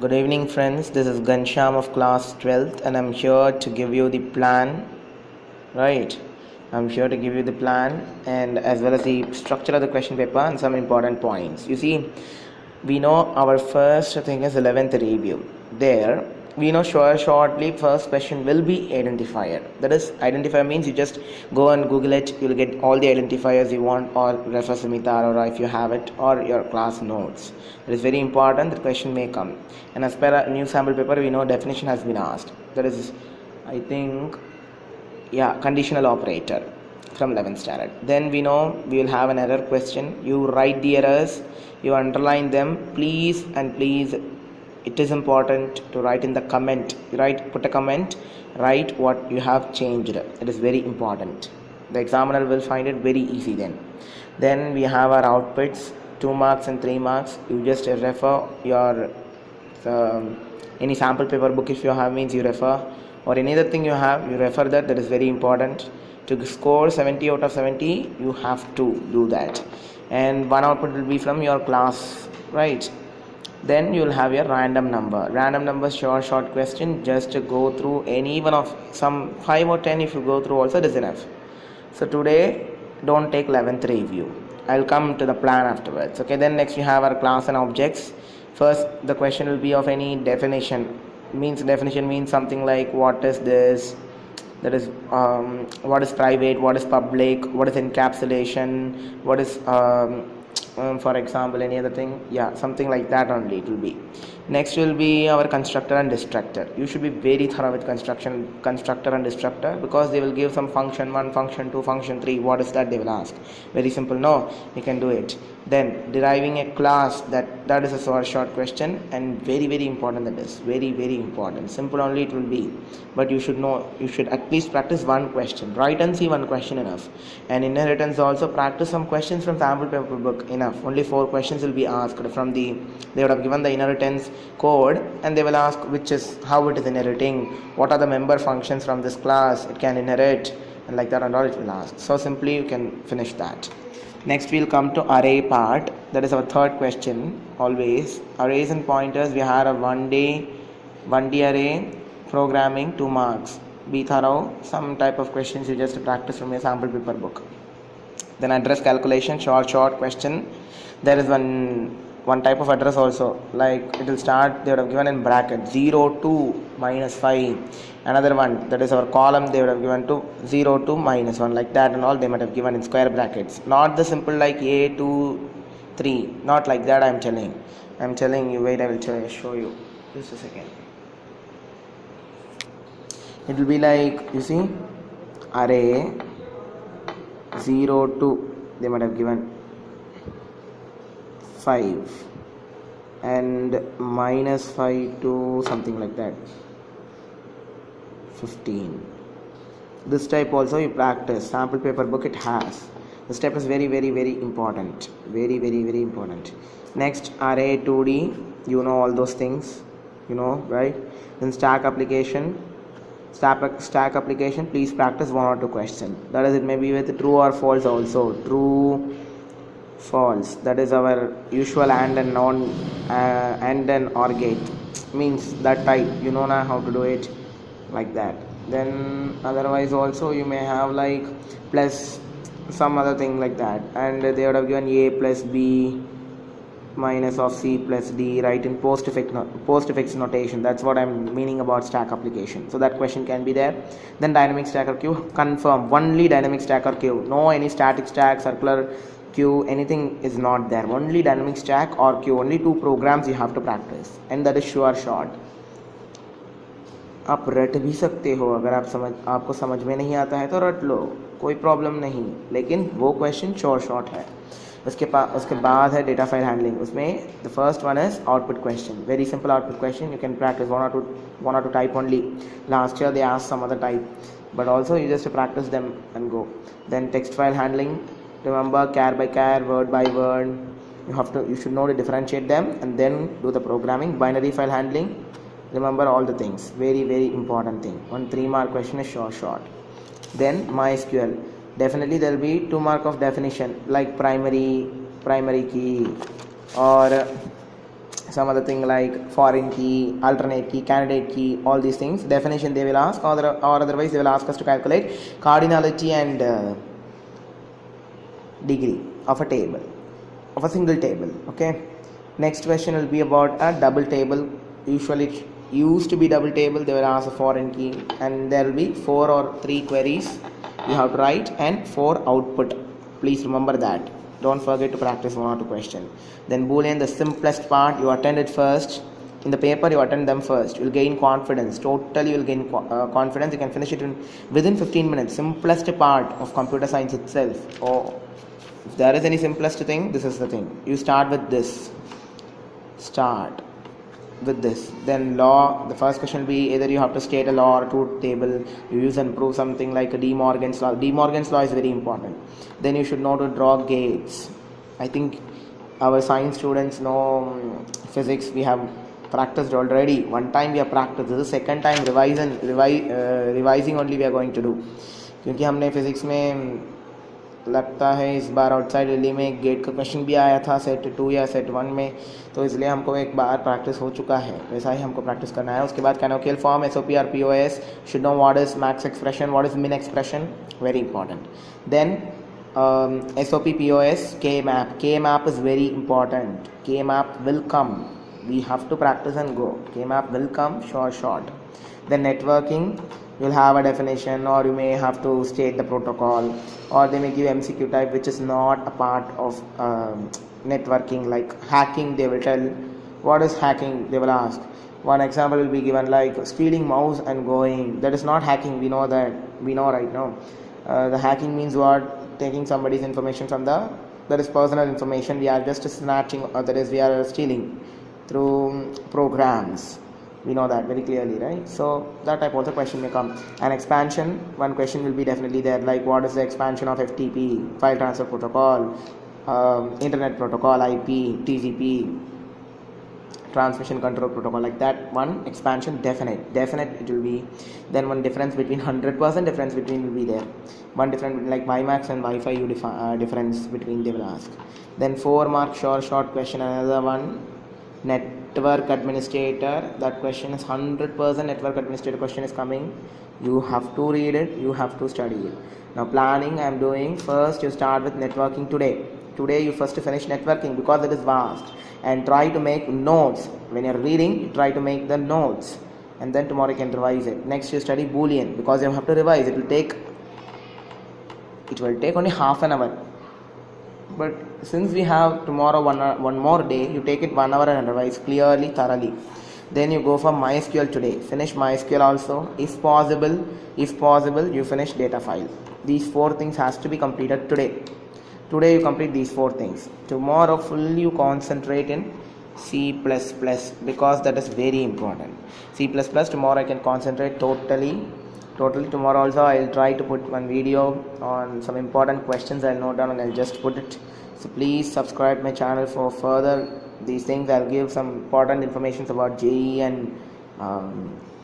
Good evening, friends. This is Gansham of class 12th, and I'm here to give you the plan. Right? I'm here to give you the plan and as well as the structure of the question paper and some important points. You see, we know our first thing is 11th review. There, we know shortly first question will be identifier. That is, identifier means you just go and Google it. You'll get all the identifiers you want, or refer Simitar, or if you have it, or your class notes. It is very important that question may come. And as per a new sample paper, we know definition has been asked. That is, I think, conditional operator from 11th standard. Then we know we will have an error question. You write the errors, you underline them, please, and please, it is important to write in the comment. Put a comment, write what you have changed. It is very important. The examiner will find it very easy. Then we have our outputs, 2 marks and 3 marks. You just refer your any sample paper book if you have, means you refer, or any other thing you have, you refer that. That is very important. To score 70 out of 70, you have to do that. And one output will be from your class, right? Then you will have your random number short question. Just to go through any one of some 5 or 10. If you go through also, it is enough. So today don't take 11th review. I'll come to the plan afterwards. Okay, then next we have our class and objects. First, the question will be of any definition. Definition means something like what is this, that is what is private, what is public, what is encapsulation, what is for example any other thing, something like that only it will be. Next will be our constructor and destructor. You should be very thorough with constructor and destructor, because they will give some function 1, function 2, function 3. What is that, they will ask. Very simple. No, you can do it. Then deriving a class, that is a short question, and very important. That is very important. Simple only it will be, but you should know, you should at least practice one question. Write and see one question enough. And inheritance also, practice some questions from sample paper book enough. Only 4 questions will be asked from they would have given the inheritance code, and they will ask how it is inheriting, what are the member functions from this class it can inherit, and like that and all it will ask. So simply you can finish that. Next we'll come to array part. That is our third question. Always arrays and pointers, we have a 1D array, programming, 2 marks. Be thorough. Some type of questions you just practice from your sample paper book. Then address calculation, short question. There is one type of address also, like it will start, they would have given in bracket 0 to -5. Another one, that is our column, they would have given to 0 to -1, like that and all. They might have given in square brackets, not the simple like A 2 3, not like that. I'm telling you. Wait, I will show you just a second. It will be like, you see, array 0 to, they might have given 5 and -5 to something like that 15. This type also you practice. Sample paper book it has. This type is very important. Very important. Next, array 2D, you know all those things, right? Then stack application, please practice 1 or 2 questions. That is, it may be with true or false also. True, false, that is our usual and an OR gate, means that type, now how to do it, like that. Then otherwise also you may have like plus some other thing like that, and they would have given A plus B minus of C plus D, right, in postfix notation. That's what I'm meaning about stack application. So that question can be there. Then dynamic stacker queue, confirm only dynamic stacker queue, no any static stack, circular queue, anything is not there. Only dynamic stack or queue. Only 2 programs you have to practice, and that is sure short. आप रट भी सकते हो, अगर आपको समझ में नहीं आता है तो रट लो, कोई प्रॉब्लम नहीं, लेकिन वो क्वेश्चन शॉर्ट है. उसके बाद है डेटा फाइल हैंडलिंग. उसमें the first one is output question. Very simple output question. You can practice one or two type only. Last year they asked some other type, but also you just practice them and go. Then text file handling, remember, char by char, word by word, you should know to differentiate them and then do the programming. Binary file handling, remember all the things. Very important thing. 1 3-mark question is short. Then MySQL, definitely there will be 2 mark of definition, like primary key or some other thing like foreign key, alternate key, candidate key, all these things. Definition they will ask, or otherwise they will ask us to calculate cardinality and degree of a table, of a single table. Okay. Next question will be about a double table. Usually it used to be double table. They will ask a foreign key, and there will be 4 or 3 queries you have to write and 4 output. Please remember that. Don't forget to practice 1 or 2 questions. Then Boolean, the simplest part, you attend it first. In the paper, you attend them first. You will gain confidence. Totally, you will gain confidence. You can finish it within 15 minutes. Simplest part of computer science itself. Oh, if there is any simplest thing, this is the thing. You start with this. Start with this. Then law, the first question will be either you have to state a law or truth table. You use and prove something like a De Morgan's law. De Morgan's law is very important. Then you should know to draw gates. I think our science students know physics. We have practiced already. One time we have practiced. This is second time revising only we are going to do. क्योंकि हमने physics में लगता है इस बार outside रिली में एक gate का question भी आया था सेट 2 या सेट 1 में, तो इसलिए हमको एक बार प्रैक्टिस हो चुका है, वैसा ही हमको प्रैक्टिस करना है. उसके बाद कैनोनिकल फॉर्म, एसओपी और POS, should know what is max expression, what is min expression, very important. Then SOP POS, K map is very important. K map will come, we have to practice and go. K map will come short. Then networking, you'll have a definition, or you may have to state the protocol, or they may give MCQ type which is not a part of networking, like hacking. They will tell what is hacking, they will ask. One example will be given like stealing mouse and going. That is not hacking, we know that, we know right now. The hacking means what? Taking somebody's information from that is personal information. We are just snatching, or that is we are stealing through programs. We know that very clearly, right? So that type of the question may come. And expansion, one question will be definitely there, like what is the expansion of FTP, file transfer protocol, internet protocol, IP, TCP, transmission control protocol, like that. One expansion, definite it will be. Then one difference between 100% difference between will be there. One difference like WiMAX and Wi-Fi, you difference between they will ask. Then 4 mark short question. Another one, network administrator. That question is 100% network administrator question is coming. You have to read it, you have to study it. Now planning I am doing. First you start with networking today you first finish networking because it is vast, and try to make notes. When you are reading, you try to make the notes, and then tomorrow you can revise it. Next you study Boolean because you have to revise. It will take only half an hour. But since we have tomorrow one more day, you take it 1 hour and revise clearly, thoroughly. Then you go for MySQL today. Finish MySQL also. If possible, you finish data file. These 4 things has to be completed today. Today you complete these 4 things. Tomorrow fully you concentrate in C++ because that is very important. C++, tomorrow I can concentrate totally. Tomorrow also I will try to put one video on some important questions. I'll note down and I'll just put it. So please subscribe my channel for further these things. I'll give some important information about JEE and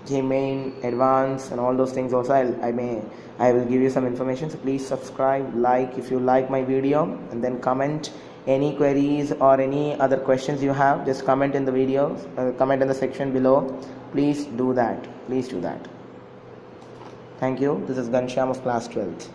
J-Main, Advanced, and all those things also. I will give you some information. So please subscribe, like if you like my video, and then comment any queries or any other questions you have. Just comment in the video, comment in the section below. Please do that. Thank you. This is Ghanshyam of class 12th.